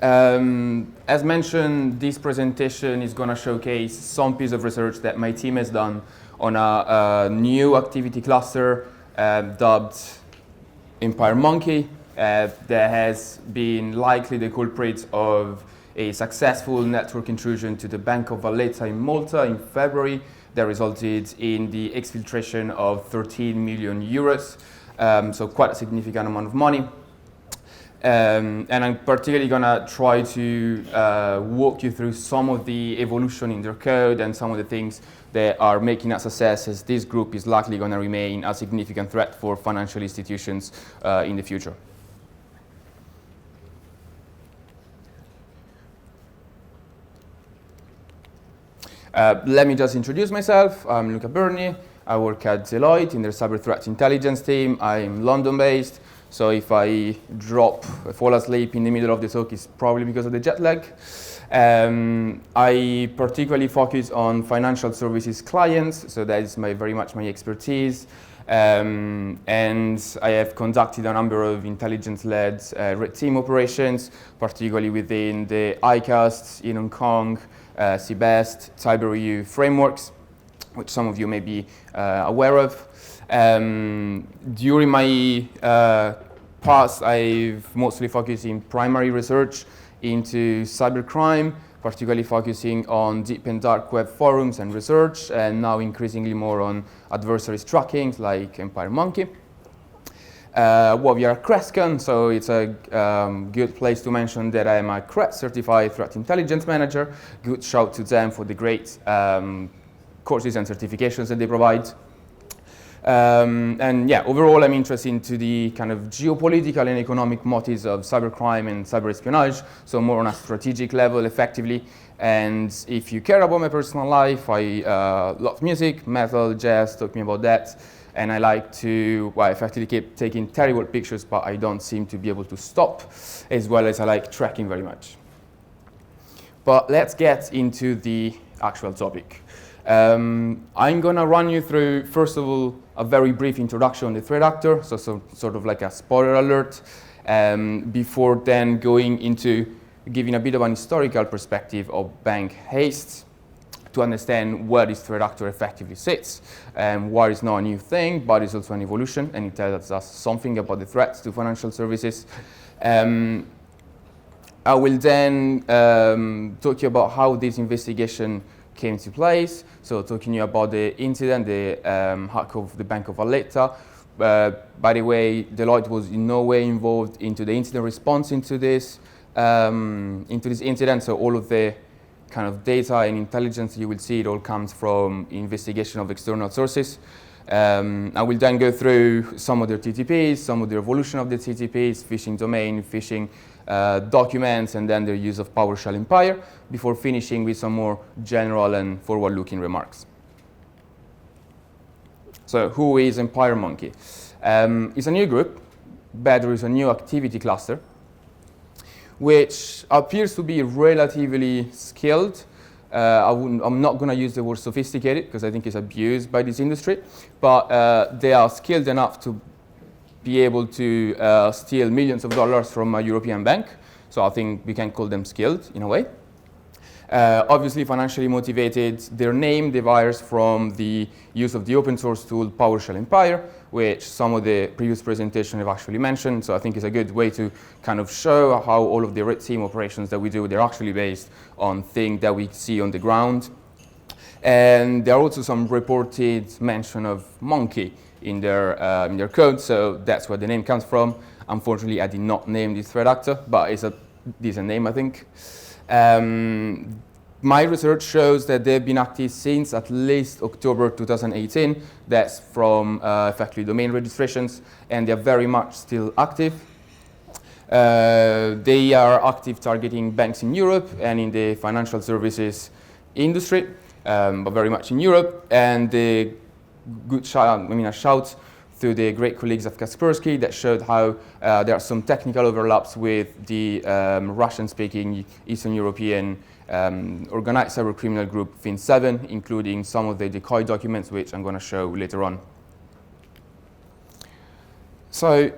As mentioned, this presentation is going to showcase some piece of research that my team has done on a new activity cluster dubbed EmpireMonkey that has been likely the culprit of a successful network intrusion to the Bank of Valletta in Malta in February that resulted in the exfiltration of 13 million euros, so quite a significant amount of money. And I'm particularly going to try to walk you through some of the evolution in their code and some of the things that are making us assess as this group is likely going to remain a significant threat for financial institutions in the future. Let me just introduce myself. I'm Luca Berni. I work at Deloitte in their cyber threat intelligence team. I'm London-based, so if I fall asleep in the middle of the talk, it's probably because of the jet lag. I particularly focus on financial services clients, so that is very much my expertise. And I have conducted a number of intelligence-led red team operations, particularly within the ICAST in Hong Kong, CBEST, CyberEU frameworks, which some of you may be aware of. During my past, I've mostly focused in primary research into cybercrime, particularly focusing on deep and dark web forums and research, and now increasingly more on adversaries tracking like EmpireMonkey. Well, we are CRESTCon, so it's a good place to mention that I am a CREST certified threat intelligence manager. Good shout to them for the great courses and certifications that they provide. And yeah, overall, I'm interested into the kind of geopolitical and economic motives of cybercrime and cyber espionage, so more on a strategic level, effectively. And if you care about my personal life, I love music, metal, jazz, talk to me about that. And I like to, well, effectively keep taking terrible pictures, but I don't seem to be able to stop, as well as I like tracking very much. But let's get into the actual topic. I'm going to run you through, first of all, a very brief introduction on the threat actor, so sort of like a spoiler alert, before then going into giving a bit of an historical perspective of bank haste to understand where this threat actor effectively sits, and why it's not a new thing, but it's also an evolution, and it tells us something about the threats to financial services. I will then talk to you about how this investigation came to place, so talking to you about the incident, the hack of the Bank of Valletta. By the way, Deloitte was in no way involved into the incident response into this incident, so all of the kind of data and intelligence you will see, it all comes from investigation of external sources. I will then go through some of their TTPs, some of the evolution of the TTPs, phishing domain, phishing documents, and then their use of PowerShell Empire, before finishing with some more general and forward-looking remarks. So who is EmpireMonkey? It's a new group, better is a new activity cluster, which appears to be relatively skilled. I'm not going to use the word sophisticated because I think it's abused by this industry, but they are skilled enough to be able to steal millions of dollars from a European bank. So I think we can call them skilled in a way. Obviously financially motivated. Their name derives from the use of the open source tool PowerShell Empire, which some of the previous presentations have actually mentioned. So I think it's a good way to kind of show how all of the red team operations that we do, they're actually based on things that we see on the ground. And there are also some reported mention of monkey in their code, so that's where the name comes from. Unfortunately, I did not name this threat actor, but it's a decent name, I think. My research shows that they've been active since at least October 2018. That's from effectively domain registrations, and they're very much still active. They are active targeting banks in Europe and in the financial services industry, but very much in Europe. And the good shout, a shout to the great colleagues of Kaspersky that showed how there are some technical overlaps with the Russian-speaking Eastern European organized cybercriminal group Fin7, including some of the decoy documents, which I'm going to show later on. So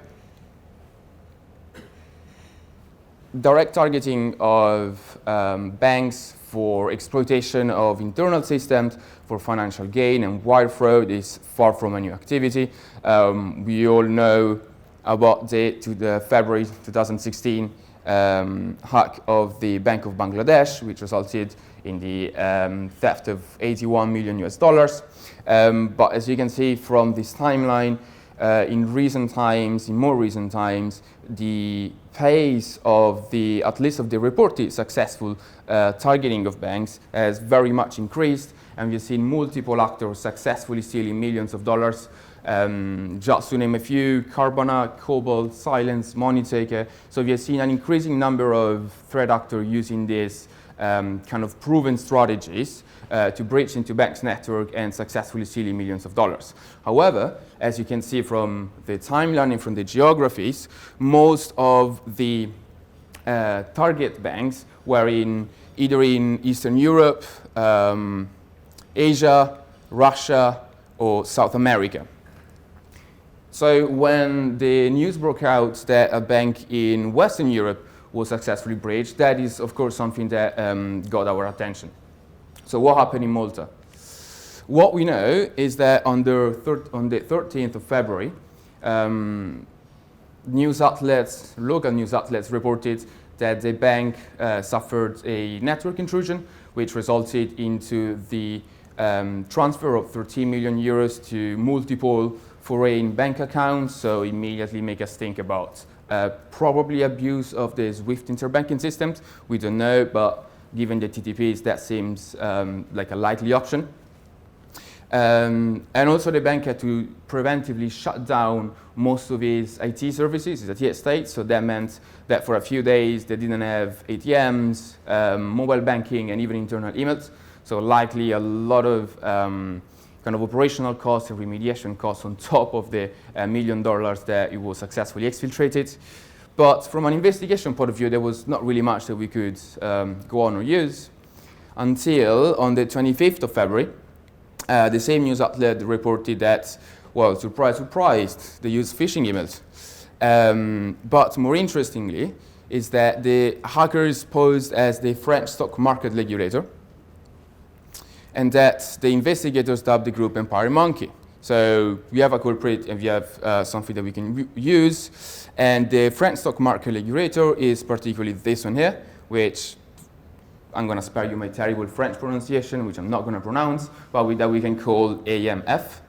direct targeting of banks for exploitation of internal systems for financial gain and wire fraud is far from a new activity. We all know about the February 2016 hack of the Bank of Bangladesh, which resulted in the theft of 81 million US dollars. But as you can see from this timeline, in more recent times, the pace of at least of the reported successful targeting of banks has very much increased, and we've seen multiple actors successfully stealing millions of dollars. Just to name a few: Carbona, Cobalt, Silence, Moneytaker. So we have seen an increasing number of threat actors using these kind of proven strategies to breach into banks' network and successfully stealing millions of dollars. However, as you can see from the timeline and from the geographies, most of the target banks were either in Eastern Europe, Asia, Russia, or South America. So when the news broke out that a bank in Western Europe was successfully breached, that is, of course, something that got our attention. So what happened in Malta? What we know is that on the 13th of February, local news outlets reported that the bank suffered a network intrusion, which resulted into the transfer of 13 million euros to multiple foreign bank accounts. So immediately make us think about probably abuse of the SWIFT interbanking systems. We don't know, but given the TTPs, that seems like a likely option. And also the bank had to preventively shut down most of its IT services, its IT estate. So that meant that for a few days they didn't have ATMs, mobile banking, and even internal emails. So likely a lot of kind of operational costs and remediation costs on top of the $1 million that it was successfully exfiltrated. But from an investigation point of view, there was not really much that we could go on or use until on the 25th of February, the same news outlet reported that, well, surprise, surprise, they used phishing emails. But more interestingly is that the hackers posed as the French stock market regulator, and that the investigators dubbed the group EmpireMonkey. So we have a culprit and we have something that we can use. And the French stock market regulator is particularly this one here, which I'm going to spare you my terrible French pronunciation, which I'm not going to pronounce, but that we can call AMF.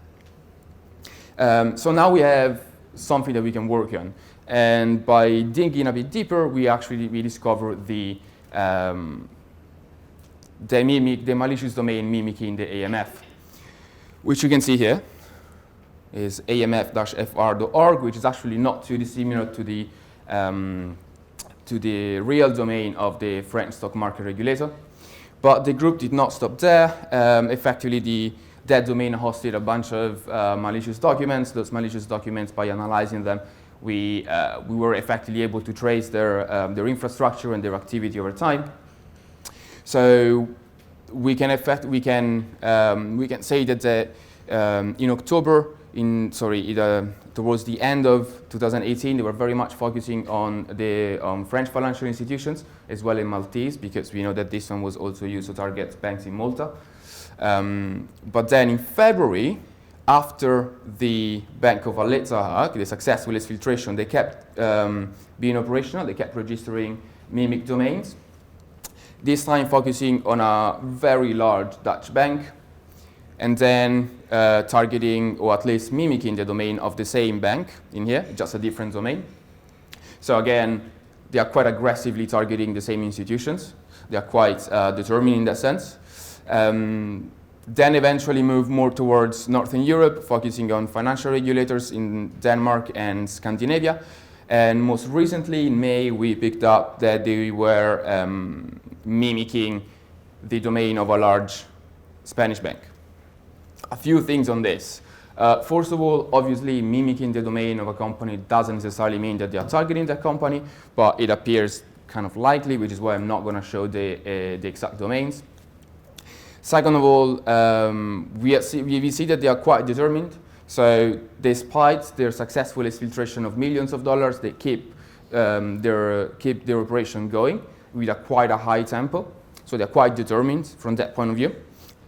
So now we have something that we can work on. And by digging a bit deeper, we discovered the malicious domain mimicking the AMF, which you can see here is amf-fr.org, which is actually not too dissimilar to the real domain of the French stock market regulator. But the group did not stop there. Effectively, that domain hosted a bunch of malicious documents. Those malicious documents, by analyzing them, we were effectively able to trace their infrastructure and their activity over time. So we can say that in October, towards the end of 2018, they were very much focusing on the French financial institutions as well as Maltese, because we know that this one was also used to target banks in Malta. But then in February, after the Bank of Valletta hack, the successful exfiltration, they kept being operational. They kept registering mimic domains, this time focusing on a very large Dutch bank, and then targeting, or at least mimicking, the domain of the same bank in here, just a different domain. So again, they are quite aggressively targeting the same institutions. They are quite determined in that sense. Then eventually move more towards Northern Europe, focusing on financial regulators in Denmark and Scandinavia. And most recently, in May, we picked up that they were mimicking the domain of a large Spanish bank. A few things on this. First of all, obviously, mimicking the domain of a company doesn't necessarily mean that they are targeting that company, but it appears kind of likely, which is why I'm not going to show the exact domains. Second of all, we see that they are quite determined. So despite their successful exfiltration of millions of dollars, they keep keep their operation going with quite a high tempo. So they're quite determined from that point of view.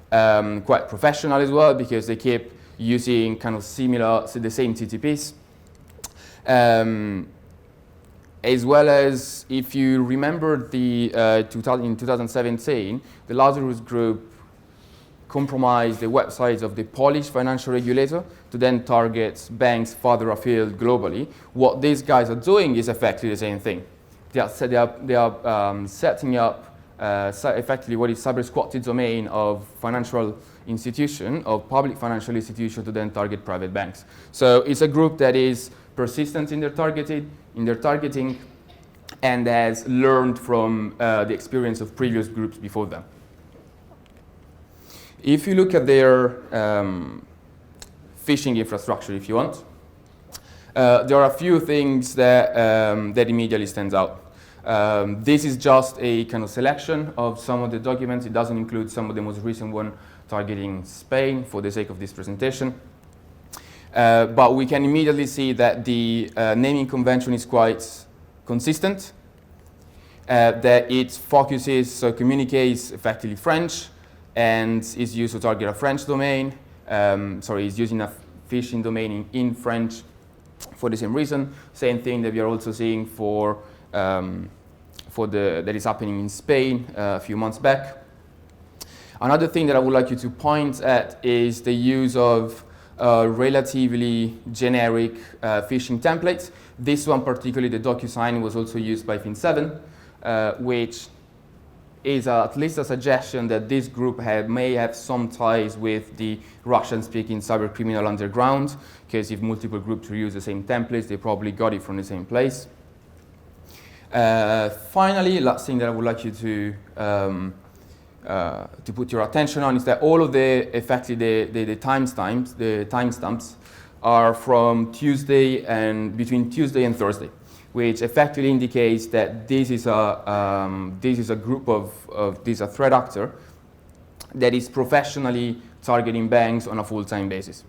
Quite professional as well, because they keep using kind of similar, so the same TTPs. As well as, if you remember in 2017, the Lazarus Group compromised the websites of the Polish financial regulator to then target banks further afield globally. What these guys are doing is effectively the same thing. They are setting up effectively what is cyber-squatted domain of financial institution, of public financial institution, to then target private banks. So it's a group that is persistent in their targeting, and has learned from the experience of previous groups before them. If you look at their phishing infrastructure, if you want, there are a few things that, that immediately stands out. This is just a kind of selection of some of the documents. It doesn't include some of the most recent one targeting Spain for the sake of this presentation. But we can immediately see that the naming convention is quite consistent, that it focuses, so communicates effectively French, and is used to target a French domain. Is using a phishing domain in French for the same reason. Same thing that we are also seeing that is happening in Spain a few months back. Another thing that I would like you to point at is the use of relatively generic phishing templates. This one particularly, the DocuSign, was also used by Fin7, which is at least a suggestion that this group may have some ties with the Russian-speaking cybercriminal underground, because if multiple groups reuse the same templates, they probably got it from the same place. Finally, last thing that I would like you to put your attention on is that all of the timestamps are from Tuesday and between Tuesday and Thursday, which effectively indicates that this is a group this is a threat actor that is professionally targeting banks on a full-time basis.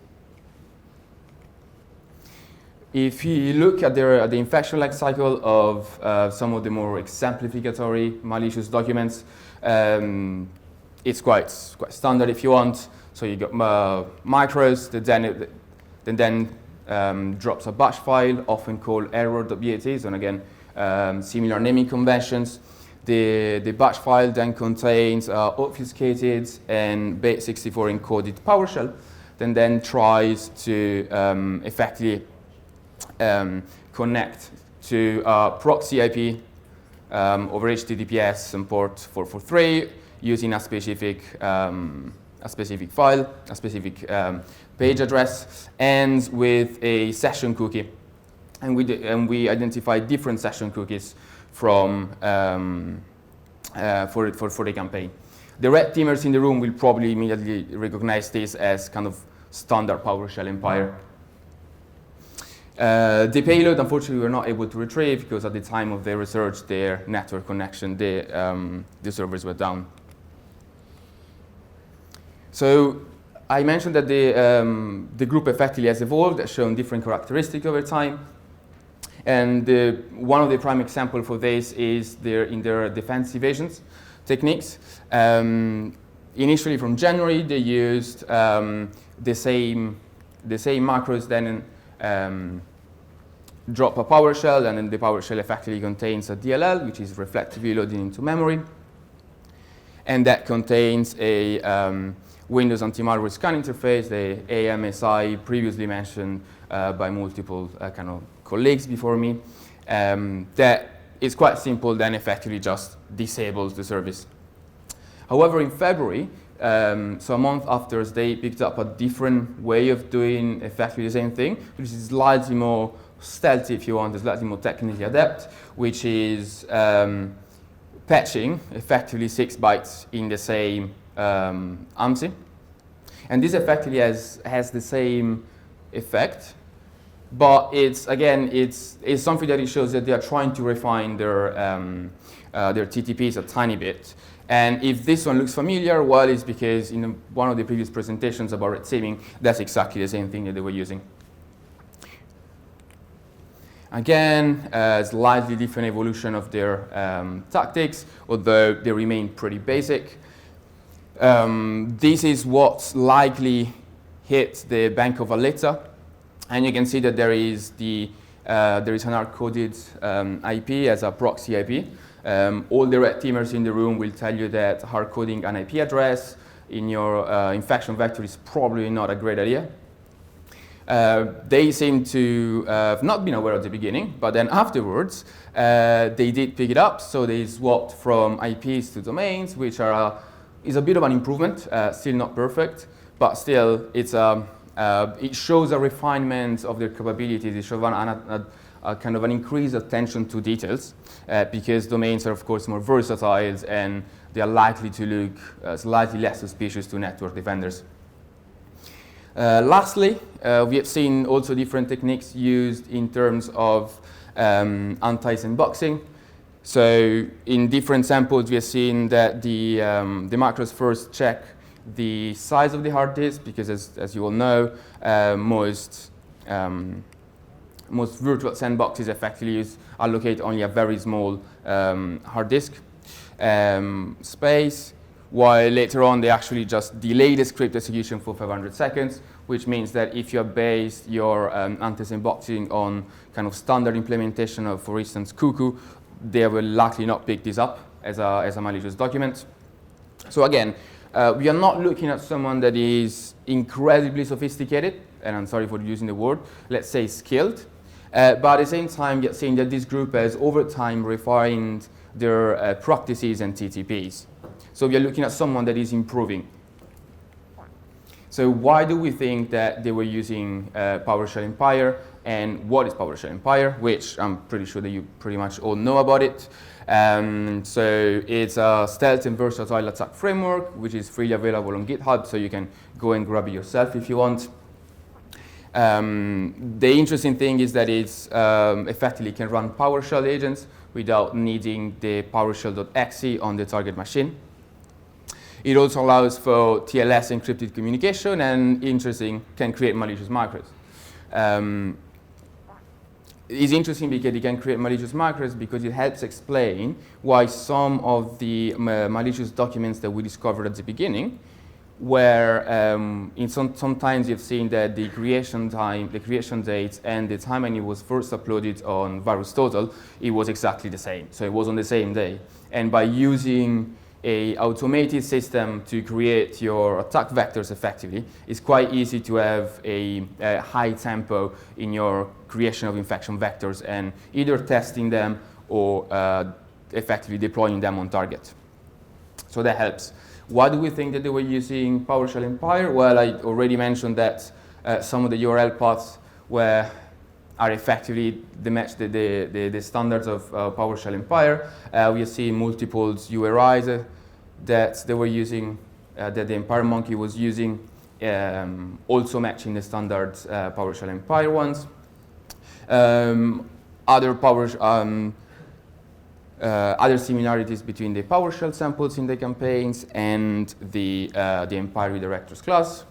If you look at the infection life cycle of some of the more exemplificatory malicious documents, it's quite standard if you want. So you got micros, that then drops a bash file, often called error.bat, and again, similar naming conventions. The bash file then contains obfuscated and base64 encoded PowerShell, then tries to effectively connect to a proxy IP over HTTPS and port 443 using a specific file, a specific page address, and with a session cookie. And we identified different session cookies from for the campaign. The red teamers in the room will probably immediately recognize this as kind of standard PowerShell Empire. The payload, unfortunately, we were not able to retrieve because at the time of their research, their network connection, the servers were down. So I mentioned that the group effectively has evolved, has shown different characteristics over time. And one of the prime examples for this is in their defense evasions techniques. Initially from January, they used the same macros, then drop a PowerShell, and then the PowerShell effectively contains a DLL, which is reflectively loaded into memory. And that contains a Windows anti-malware scan interface, the AMSI previously mentioned by multiple kind of colleagues before me. That is quite simple, then effectively just disables the service. However, in February, so a month after, they picked up a different way of doing effectively the same thing, which is slightly more stealthy, if you want, slightly more technically adept, which is patching effectively 6 bytes in the same AMSI. And this effectively has the same effect, but it's something that it shows that they are trying to refine their TTPs a tiny bit. And if this one looks familiar, well, it's because in one of the previous presentations about red teaming, that's exactly the same thing that they were using. Again, slightly different evolution of their tactics, although they remain pretty basic. This is what likely hit the Bank of Valletta, and you can see that there is an hard-coded IP as a proxy IP. All the red teamers in the room will tell you that hard-coding an IP address in your infection vector is probably not a great idea. They seem to have not been aware at the beginning, but then afterwards, they did pick it up. So they swapped from IPs to domains, which is a bit of an improvement, still not perfect, but still it shows a refinement of their capabilities. It shows a kind of an increased attention to details, because domains are, of course, more versatile and they are likely to look slightly less suspicious to network defenders. Lastly, we have seen also different techniques used in terms of anti-sandboxing. So in different samples, we have seen that the macros first check the size of the hard disk, because as you all know, most virtual sandboxes effectively allocate only a very small hard disk space, while later on they actually just delay the script execution for 500 seconds, which means that if you have based your anti-sandboxing on kind of standard implementation of, for instance, Cuckoo, they will likely not pick this up as a malicious document. So again, we are not looking at someone that is incredibly sophisticated, and I'm sorry for using the word, let's say skilled, but at the same time, you're seeing that this group has over time refined their practices and TTPs. So we are looking at someone that is improving. So why do we think that they were using PowerShell Empire, and what is PowerShell Empire, which I'm pretty sure that you pretty much all know about it. So it's a stealth and versatile attack framework, which is freely available on GitHub, so you can go and grab it yourself if you want. The interesting thing is that it's effectively can run PowerShell agents without needing the PowerShell.exe on the target machine. It also allows for TLS encrypted communication, and interesting, can create malicious macros. It's interesting because it can create malicious macros because it helps explain why some of the malicious documents that we discovered at the beginning, where sometimes you've seen that the creation time, the creation date, and the time when it was first uploaded on VirusTotal, it was exactly the same. So it was on the same day. And by using an automated system to create your attack vectors effectively, it's quite easy to have a high tempo in your creation of infection vectors and either testing them or effectively deploying them on target. So that helps. Why do we think that they were using PowerShell Empire? Well, I already mentioned that some of the URL paths are effectively the standards of PowerShell Empire. We see multiple URIs that they were using, that the EmpireMonkey was using, also matching the standard PowerShell Empire ones. Other similarities between the PowerShell samples in the campaigns and the Empire redirectors class.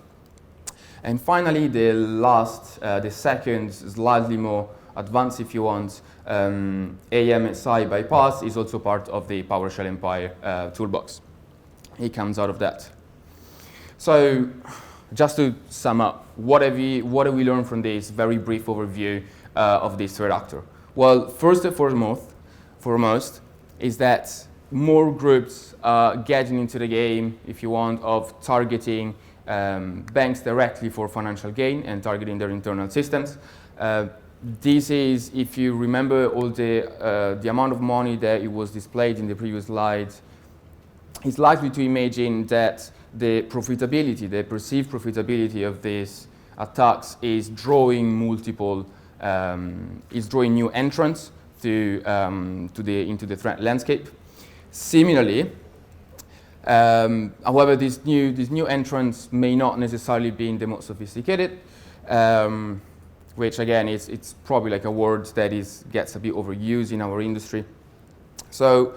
And finally, the second, slightly more advanced, if you want, AMSI bypass is also part of the PowerShell Empire toolbox. It comes out of that. So, just to sum up, what have we learned from this very brief overview of this threat actor? Well, first and foremost, is that more groups are getting into the game, if you want, of targeting banks directly for financial gain and targeting their internal systems. This is, if you remember all the amount of money that it was displayed in the previous slides, it's likely to imagine that the profitability, the perceived profitability of these attacks is drawing new entrants into the threat landscape. Similarly, however, these new entrants may not necessarily be the most sophisticated, which again it's probably like a word that gets a bit overused in our industry. So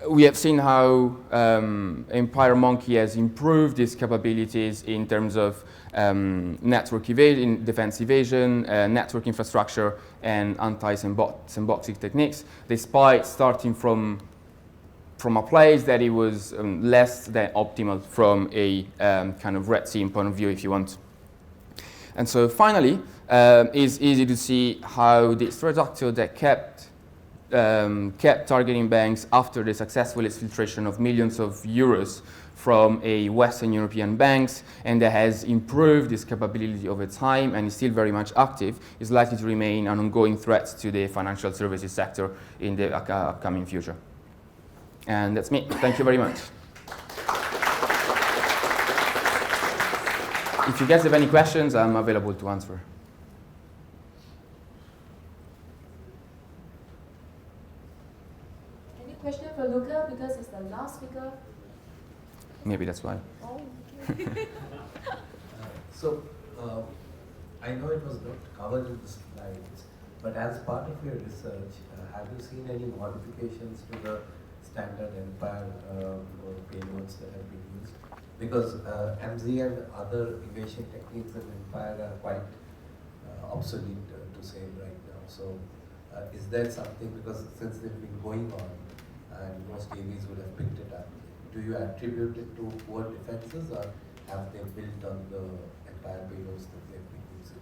we have seen how EmpireMonkey has improved its capabilities in terms of network evasion, defense evasion, network infrastructure, and anti-sandboxing techniques, despite starting from a place that it was less than optimal from a kind of red team point of view, if you want. And so finally, it's easy to see how this threat actor that kept targeting banks after the successful exfiltration of millions of euros from a Western European banks, and that has improved its capability over time and is still very much active, is likely to remain an ongoing threat to the financial services sector in the upcoming future. And that's me. Thank you very much. If you guys have any questions, I'm available to answer. Any question for Luca, because it's the last speaker? Maybe that's why. Oh. I know it was not covered in the slides, but as part of your research, have you seen any modifications to the standard Empire or payloads that have been used? Because MZ and other evasion techniques in Empire are quite obsolete to say right now. So is that something, because since they've been going on and most AVs would have picked it up, do you attribute it to poor defenses, or have they built on the Empire payloads that they've been using?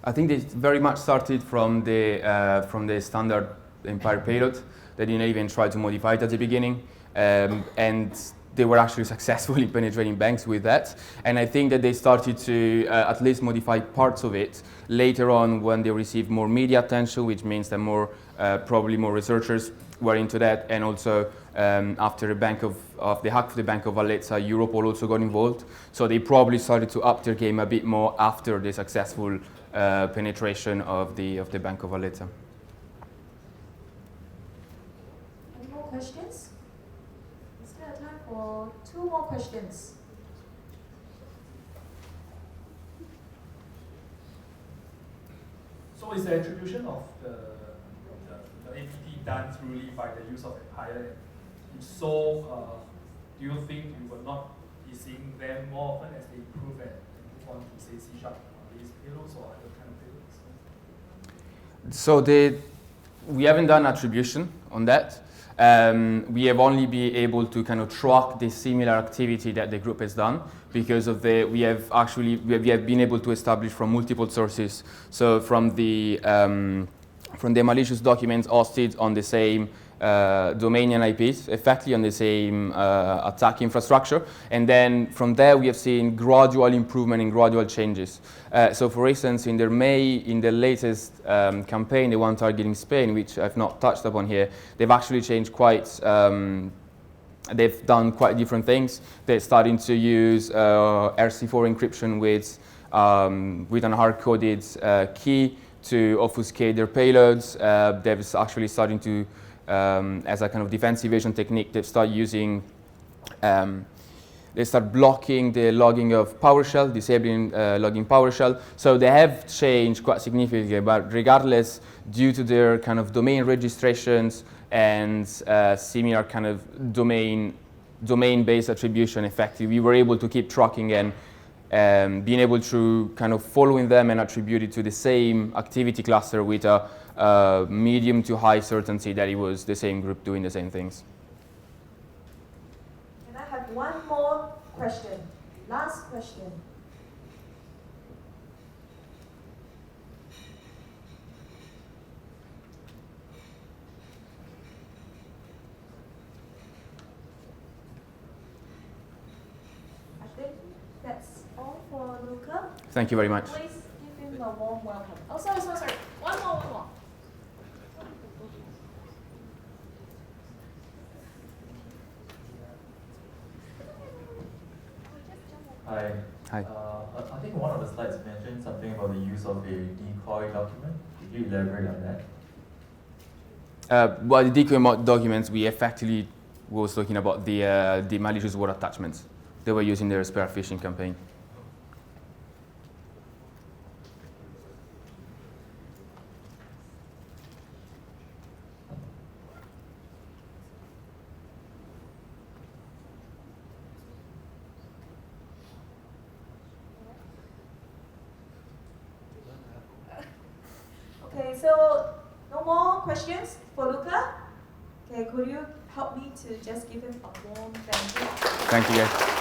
I think they very much started from the standard Empire payload. They didn't even try to modify it at the beginning, and they were actually successful in penetrating banks with that. And I think that they started to at least modify parts of it later on when they received more media attention, which means that probably more researchers were into that, and also after the hack of the Bank of Valletta, Europol also got involved. So they probably started to up their game a bit more after the successful penetration of the Bank of Valletta. Any more questions? Is there time for 2 more questions? So is the attribution of the APT done truly by the use of Empire? If so, do you think you will not be seeing them more often as they improve and move on to, say, C# on these payloads or other kind of payloads? So we haven't done attribution on that. We have only been able to kind of track the similar activity that the group has done because of we have been able to establish from multiple sources. So from the malicious documents hosted on the same domain and IPs, effectively on the same attack infrastructure. And then from there, we have seen gradual improvement and gradual changes. So for instance, in the latest campaign, the one targeting Spain, which I've not touched upon here, they've actually changed quite, they've done quite different things. They're starting to use RC4 encryption with an hard-coded key to obfuscate their payloads. They're actually starting to as a kind of defense evasion technique, they start blocking the logging of PowerShell, disabling logging PowerShell. So they have changed quite significantly, but regardless, due to their kind of domain registrations and similar kind of domain-based attribution, effectively, we were able to keep tracking and being able to kind of following them and attribute it to the same activity cluster with a medium to high certainty that it was the same group doing the same things. And I have one more question. Last question. I think that's all for Luca. Thank you very much. Please give him a warm welcome. Oh, sorry. One more. Hi. Hi. I think one of the slides mentioned something about the use of a decoy document. Could you elaborate on that? Well, the decoy documents, we effectively was talking about the malicious word attachments they were using their spear phishing campaign. so no more questions for Luca? Okay, could you help me to just give him a warm thank you? Thank you, guys.